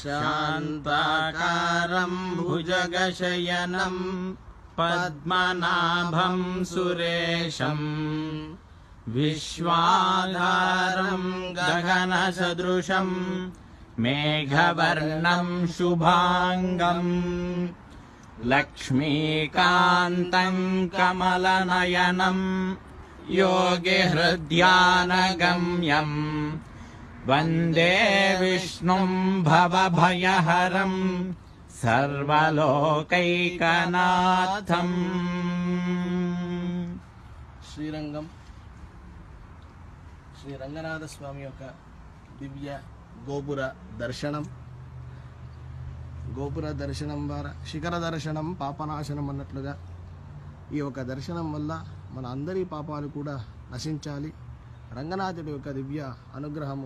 శాంతాకారం భుజగశయనం పద్మనాభం సురేశం విశ్వాధారం గగనసదృశం మేఘవర్ణం శుభాంగం లక్ష్మీకాంతం కమలనయనం యోగిహృద్యానగమ్యం వందే విష్ణుం భవభయహరం సర్వలోకైకనాథం. శ్రీరంగం శ్రీ రంగనాథ స్వామి యొక్క దివ్య గోపుర దర్శనం ద్వారా శిఖర దర్శనం పాపనాశనం అన్నట్లుగా ఈ యొక్క దర్శనం వల్ల మన అందరి పాపాలు కూడా నశించాలి. రంగనాథుడి యొక్క దివ్య అనుగ్రహము